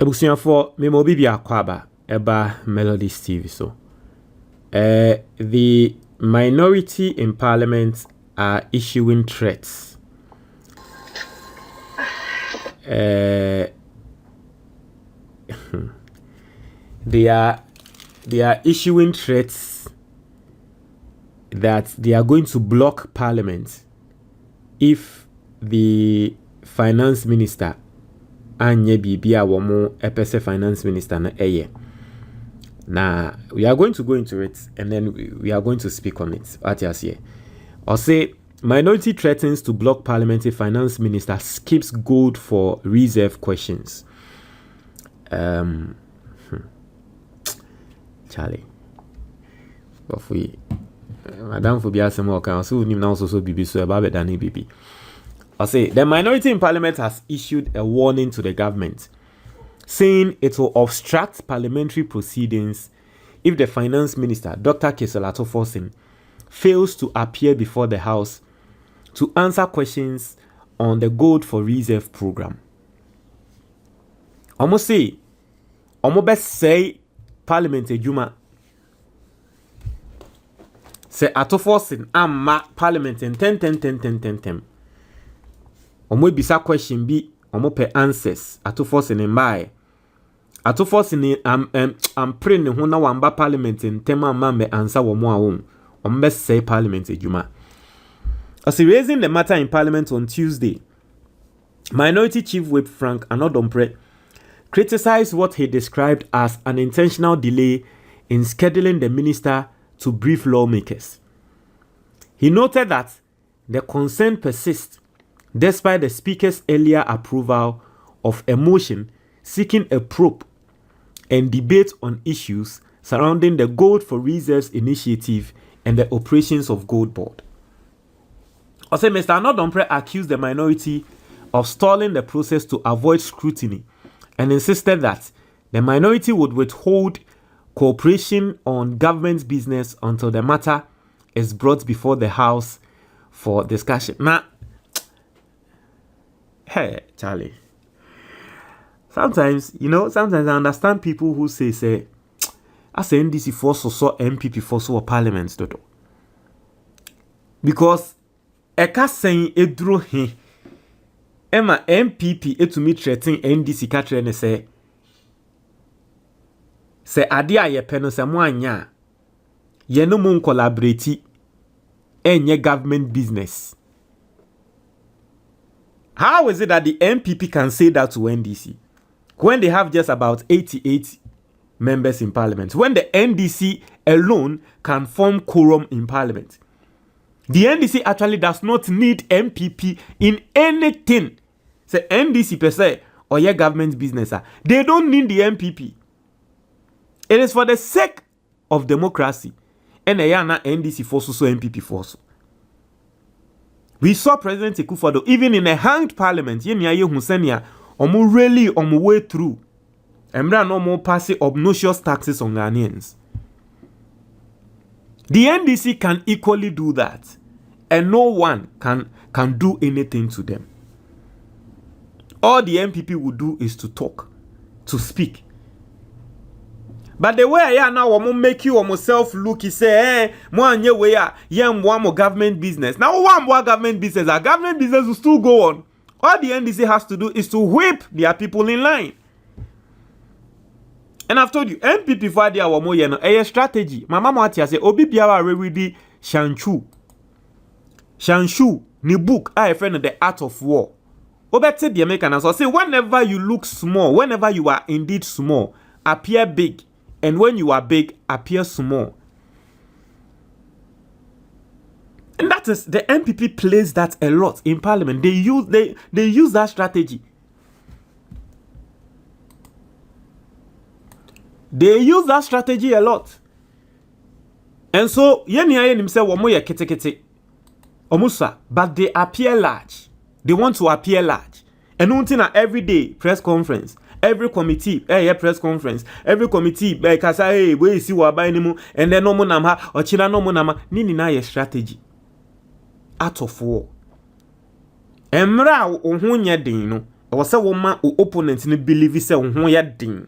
Ebusuya for me mo bibi akwaba eba Melodies TV so. The minority in parliament are issuing threats. They are issuing threats that they are going to block parliament if the finance minister anye bibia womo epese finance minister na eye. Now we are going to go into it and then we are going to speak on it. What you say? Or say minority threatens to block parliamentary finance minister skips gold for reserve questions. Charlie. But we Madam Phobia Samuel Council nim now so bibi so about than bibi. I say the minority in parliament has issued a warning to the government saying it will obstruct parliamentary proceedings if the finance minister, Dr. Keselato Forsin, fails to appear before the House to answer questions on the Gold for Reserve program. Almost say, almost best say parliament ejuma. Say Ato Forsin amma parliament in 10. Omo bisa question bi omo pe answers Ato Forsin mbae. Ato Forsin am praying ho na wamba parliament in tema mambe answer wo mo awon. Omo be say parliament ejuma. As raising the matter in parliament on Tuesday, Minority Chief Whip Frank Anodompre criticized what he described as an intentional delay in scheduling the minister to brief lawmakers. He noted that the concern persists despite the speaker's earlier approval of a motion seeking a probe and debate on issues surrounding the Gold for Reserves initiative and the operations of Gold Board. Also, Mr. Anodompre accused the minority of stalling the process to avoid scrutiny and insisted that the minority would withhold cooperation on government business until the matter is brought before the House for discussion. Now, hey, Charlie. Sometimes I understand people who say, I say NDC for so MPP for so parliament dodo. Because eka saying edro he Emma MPP etumi threaten NDC katre ne say ade a ye pe no se mo anya ye no mo collaborate enye government business. How is it that the MPP can say that to NDC when they have just about 88 members in parliament, when the NDC alone can form quorum in parliament? The NDC actually does not need MPP in anything. Say NDC per se or your government business, they don't need the MPP. It is for the sake of democracy. And NDC force so MPP force. We saw President Akufo-Addo even in a hanged parliament. Yeniaye Husenia omu really omu way through. Emra no more passing obnoxious taxes on Ghanaians. The NDC can equally do that, and no one can do anything to them. All the MPP will do is to talk, to speak. But the way I now will make you self look, he say, mo anye way more government business. Now one more government business. Our government business will still go on. All the NDC has to do is to whip their people in line. And I've told you, MPP for their more a strategy. My mama say, Obi biara ready Shanshu. Shanshu, ni book I friend of the art of war. Obete the American as I say, whenever you look small, whenever you are indeed small, appear big. And when you are big, appear small. And that is the MPP plays that a lot in parliament. They use that strategy. They use that strategy a lot. And so yeni himself wamoya kete omusa, but they appear large. They want to appear large. And until every day press conference. Every committee, press conference. Every committee, kasa we see wa ba nimu, and then no mo nam ha, or chila no mo nama. Nini na ye strategy. Out of war. Emra ohunye den no. was a woman who opponents in believe say ho ya din.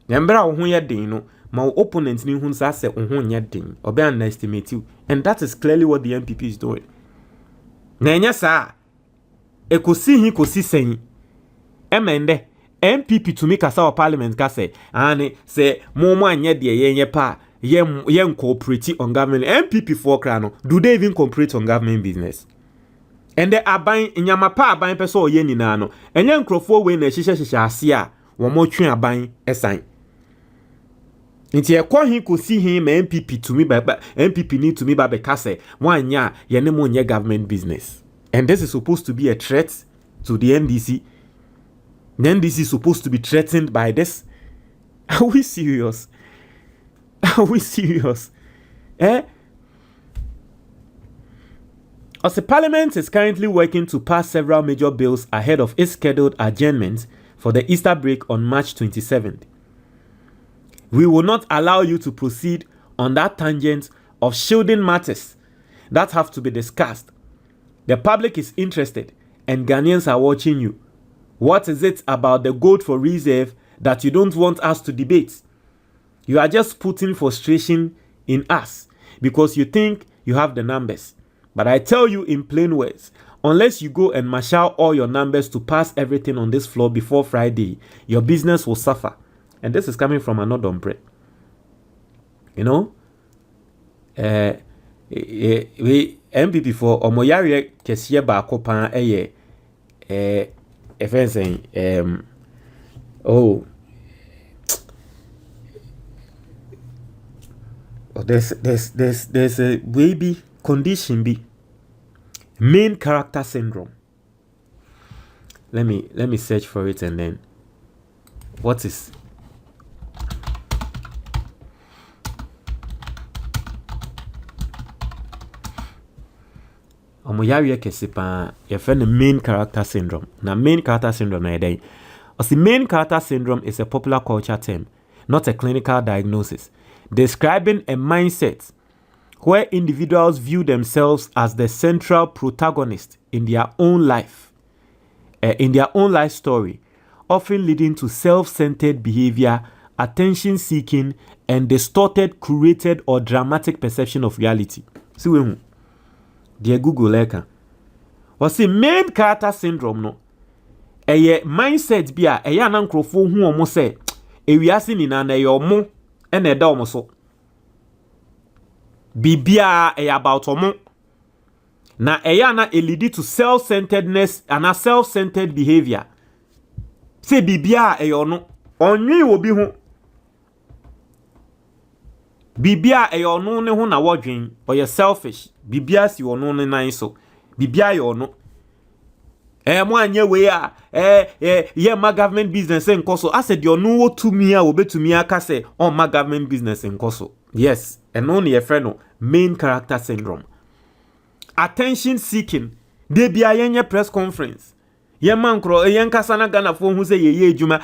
Nyambra ho ya din no, ma opponents ni hu sa say ho ya din. Obe underestimate you. And that is clearly what the NPP is doing. Na enya sa ekosi hi kosi sen. Emende NPP to me kasa o parliament ka say ane say mo anye de yenye pa yen cooperate on government. NPP for krano, do they even cooperate on government business? And they are buying nyamapa buying person or yen na no. Enye nkrofo we na hihye ase a wo mo twen aban esan. Nti ekwa hin kosi hin ma NPP to me ba NPP need to me ba be kase wanya ye ne mo nye government business. And this is supposed to be a threat to the NDC. The NDC is supposed to be threatened by this. Are we serious? Are we serious? As the Parliament is currently working to pass several major bills ahead of its scheduled adjournment for the Easter break on March 27th. We will not allow you to proceed on that tangent of shielding matters that have to be discussed. The public is interested and Ghanaians are watching you. What is it about the gold for reserve that you don't want us to debate? You are just putting frustration in us because you think you have the numbers. But I tell you in plain words, unless you go and marshal all your numbers to pass everything on this floor before Friday, your business will suffer. And this is coming from another umbrella. You know? We MPP for Omoyari Kesie Baako Pan if I'm saying there's a baby condition be main character syndrome. Let me search for it and then what is Omoyari Kesipa, your friend the main character syndrome. Now, main character syndrome, the main character syndrome is a popular culture term, not a clinical diagnosis, describing a mindset where individuals view themselves as the central protagonist in their own life, story, often leading to self-centered behavior, attention-seeking, and distorted, curated, or dramatic perception of reality. See we dear Google leka. Was the main character syndrome no? Eye mindset bia eye anankrofo hu omo se ewiase ni na eye omo ena eda omo so. Bibia eye about omo. Na eye na lead to self-centeredness and a self-centered behavior. Se bibia eye ono onwi obi hu. Bibia ono ne ho na wodwen or you selfish. Bibia si ono ne nan so. Bibia ono. Mo anye we a ye ma government business enkoso. I said you no to me a obetumi aka say on ma government business enkoso. Yes, and only a friend main character syndrome. Attention seeking. De bia yenye press conference. Ye mankro yen kasana Ghana fo hu say ye ejuma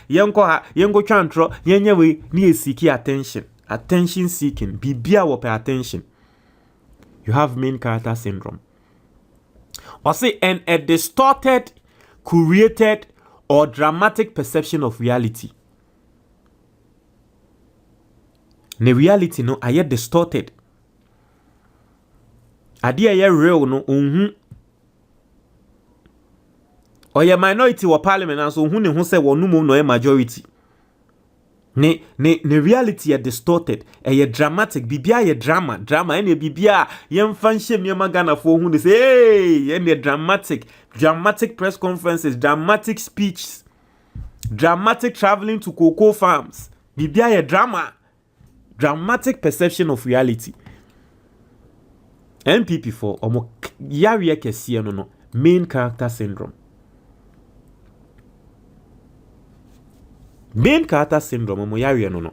yenko twantro yenye we ni seeking attention. Attention seeking. Bibia wo pay attention. You have main character syndrome. Or say a distorted, curated, or dramatic perception of reality. The reality no aye distorted. Adi aye real no or ye minority or parliament and so who say one no a majority. Ne reality are distorted. A dramatic. Bibia ye drama. Any bibia yem fanshe myama Ghana for who they say, hey, any dramatic press conferences, dramatic speeches, dramatic traveling to cocoa farms. Bibia ye drama. Dramatic perception of reality. NPP for omo yari kesiye no main character syndrome. Main character syndrome mo yari no.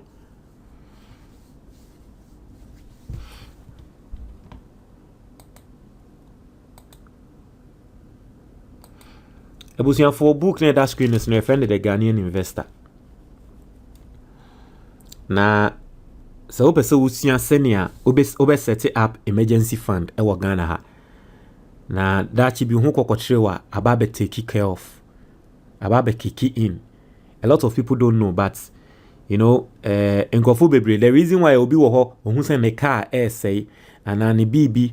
Ebusian for book near that screen is no friend the Ghanaian investor. Na so ope so usia senior obe set up emergency fund e wo Ghana ha. na dachi bi hu kokochrewa ababe take care of ababe kiki in. A lot of people don't know, but you know, nkofo bebre, the reason why obi wo ho ohun se ne car say anani bibi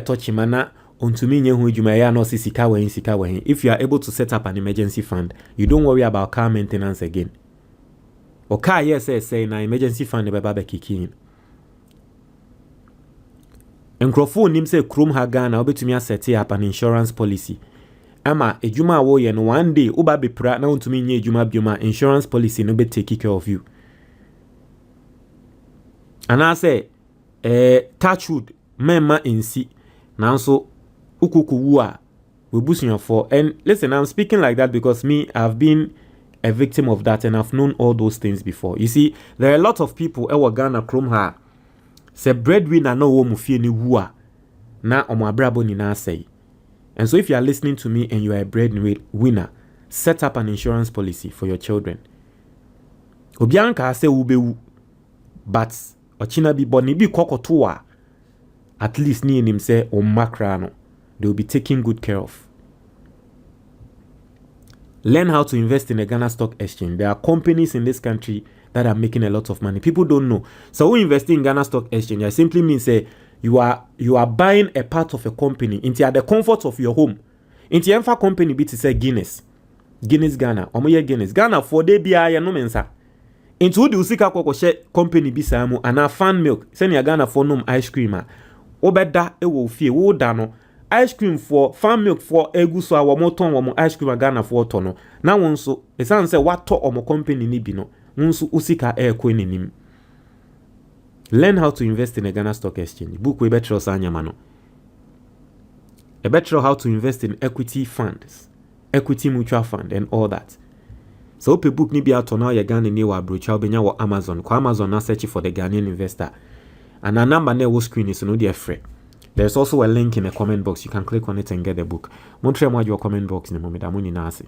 touch mana ontumi nye hu adwuma ya no sika when if you are able to set up an emergency fund, you don't worry about car maintenance again. Or car say na emergency fund be baba kiki in. Nkofo nim se krom ha Ghana obetumi set up an insurance policy. Ama ejuma wo ye no one day uba be pra na ontumi nye ejuma bioma insurance policy no be take care of you. And I say touchwood memma insi nanso ukuku wu a we busunya for. And listen, I'm speaking like that because me, I've been a victim of that and I've known all those things before. You see, there are a lot of people ewa Ghana krom ha se breadwinner no wo mu fie ni wu a na omo abrabo ni na say. And so if you are listening to me and you are a breadwinner, set up an insurance policy for your children. Obianka say ubewu, but ochina bi boni bi kokotoa, at least ni him say o makrano, they will be taken good care of. Learn how to invest in a Ghana stock exchange. There are companies in this country that are making a lot of money. People don't know. So who invest in Ghana stock exchange? I simply mean say you are buying a part of a company into the comfort of your home. Into emfa company be to say Guinness Ghana. Omoye Guinness Ghana for day bia ya no mensa. Into the usika kwako share company bi samu ana fan milk. Send ya Ghana for nom ice cream. Obeda ewo fie wo da no. Ice cream for fan milk for egu so awo moton wo ice cream Ghana for tono. Na won so esan say wato omo company ni bi no. Wonso usika ekwo nenim. Learn how to invest in a Ghana stock exchange. Book we better sanyamano. A better how to invest in equity funds, equity mutual fund, and all that. So open book ni bi out now ya Ghana ni wa brocha obenya wa Amazon. Kwa Amazon na search for the Ghanaian investor. And a number na wo screen is no dear free. There's also a link in the comment box. You can click on it and get the book. Montre mo your comment box ni mo medamuni na ase.